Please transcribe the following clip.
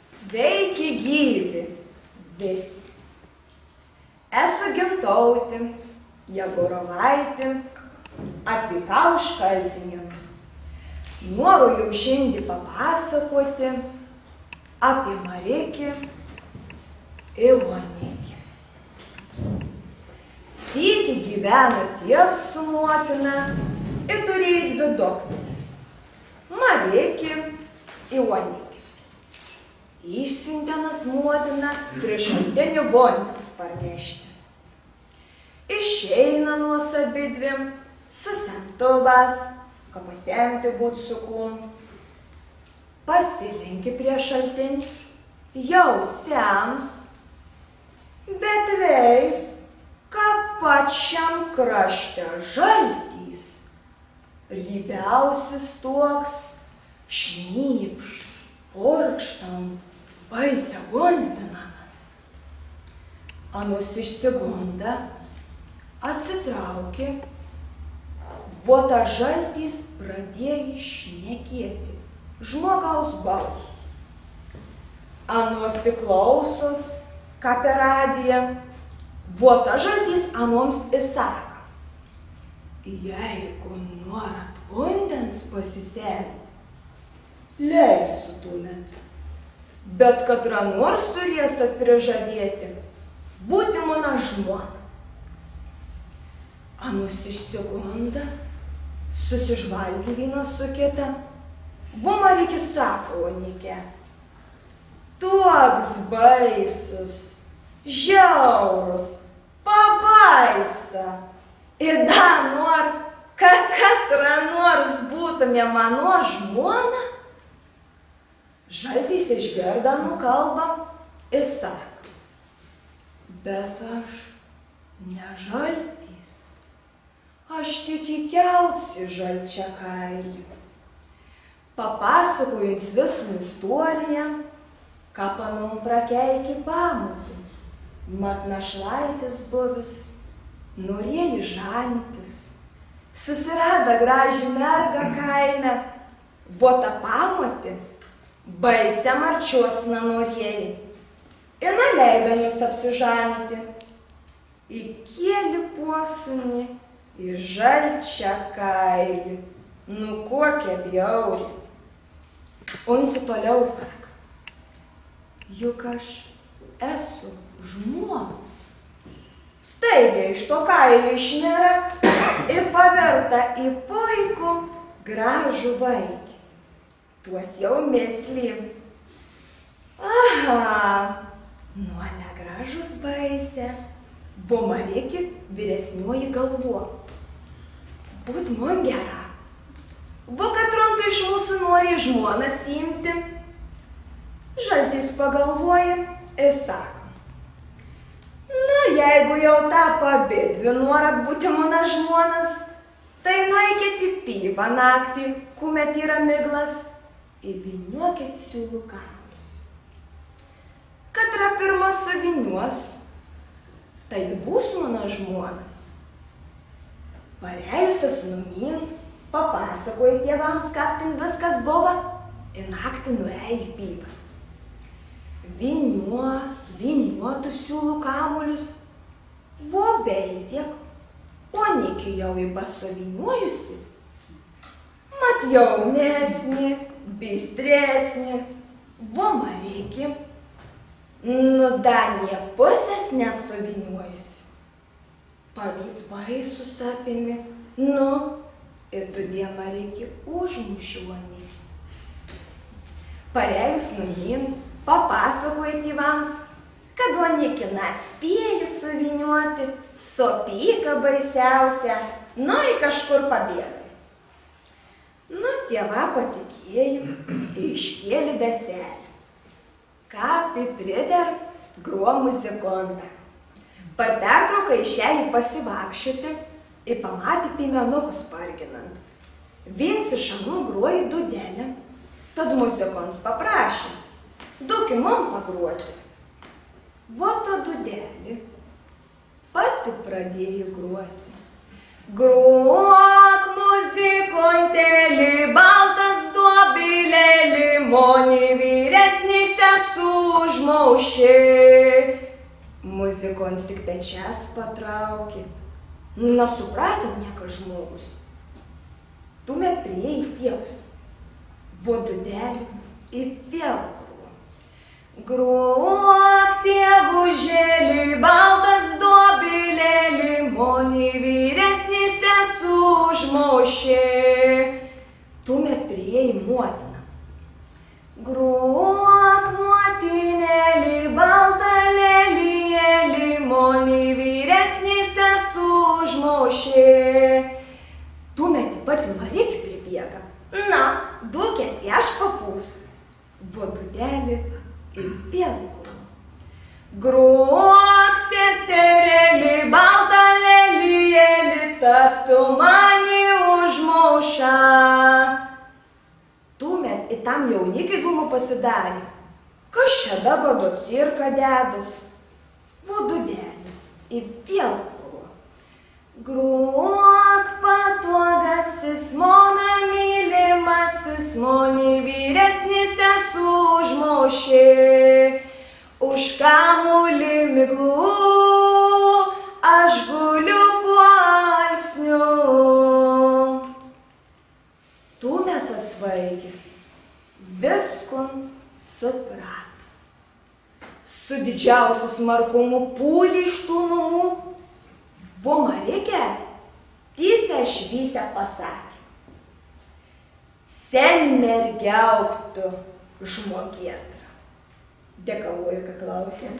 Sveiki gyvi visi. Esu Gintautė Jagorovaitė, atvykau iš Šaltinio. Noriu jums šiandien papasakoti apie Marikį ir Onikį. Sykį gyveno tėvas su motina ir turėjo dvi dukteris – Marikį ir Onikį. Išsiuntėnas motina prie Šaltinio vandens parnešti. Išeina nuos abidvi, susemtuvas, kad pasemti būtų su kūnu. Pasilenki prie Šaltinį, jau sems, bet veis, kad pačiam krašte žaltys. Rybiausis toks šnypšt, porkštam, baisia gonzdinamas. Anus išsigunda, atsitraukė, vota žaltys pradėjo šnekėti žmogaus balsu. Anos tik klausos, ką per radiją, vota žaltys anoms įsako: jeigu norat vandens pasisemti, leisiu tuomet, bet katra nors turėsit prižadėti būti mano žmona. Anos išsigunda, susižvalgė vienas su kita. Marikis sako Onikė: toks baisus, žiaurus, pabaisa. Ir dar nor, kad katra nors būtume mano žmona. Žaltys išgirdo Anų kalbą ir sako: bet aš ne žaltys, aš tik įkelsiu žalčią kailį. Papasakoju jums visą istoriją, ką panom prakeikė pamotį. Mat našlaitis buvis, norėjo žanytis, susirado gražią mergą kaime, vota pamotį, baisią marčiosną norėjai. Ir neleido jiems apsižanyti. Įkėlė posūnį į žalčią kailį, nu kokia bjauri. Unci toliau sako: juk aš esu žmogus. Staigiai iš to kailio išnėra ir paverta į puikų gražų vaikį. Tuos jau mėslį. Aha, nu negražus baisė. Buvo Marikį vyresnioji galvo: būt man gera. Kad trunta iš mūsų nori žmoną imti. Žaltys pagalvoja ir sako: nu, jeigu jau tapo abidvi norat būti mano žmonas, tai nueikit į pievą naktį, kuomet yra miglas, ir vyniuokit siūlų kamuolius. Katra pirma suvyniuos, tai bus mano žmona. Parėjusias numyn, papasakoja tėvams, kaip ten viskas buvo, ir naktį nuėjo į pievas. Vyniuotų siūlų kamuolius, veizėk, Onikį jau įbasovyniuojusi. Mat jaunesnį, bistresnį, Marikį, nu dar nė pusės nesuvyniuojusi. Pavyds baisus apėmė, nu, ir tudė Marikį užmušė Onikį. Parėjus numyn, papasakoja tėvams, kad Onikį spėjo suvyniuoti, sopyką baisiausią, nu į kažkur pabėgai. Nu, tėva patikėjo ir iškėlė beselį. Ką prider gro muzikondą. Per pertrauką išėjo pasivakščioti ir pamatė piemenukus parginant. Viens iš anų grojo dūdelę, tad muzikons paprašė: duok man pagruoti. Vota dūdelį pati pradėjo gruoti. Gruok muzikontėlį, baltas duobilėlį, moni vyresnyse sužmaušė. Muzikons tik pečias patraukė. Nesuprato niekas žmogus. Tuomet priėjo tėvus. Vodudelį ir vėl gruo. Gruok tėvužėlį, baltas dobilėlį, moni vyresnyse sužmaušė. Tuomet priėjo motina. Gruok motinėlį, baltą lėlį, moni vyresnyse sužmaušė. Tuomet pati Marikė pribėga. Na, duokit, aš papūsiu. Vodudelį ir vėl gruo. Gruok seserėlį, baltą lėlį, tad tu mani užmauša. Tuomet į tam jaunikiai gumo pasidarė. Kas čia dabar do cirka dedas? Vodudelį ir vėl gruo. Gruok patogasis, mano mylimasis, moni vyresnyse sužmaušė. Už kamuolį miglų aš guliu po alksniu. Tuomet tas vaikis visko suprato. Su didžiausiu smarkumu pūlė iš tų namų. Vo Marikė tiesiai šviesę pasakė. Sen mergiauk tu, žmogėtra. Dėkavoju, kad klausėt.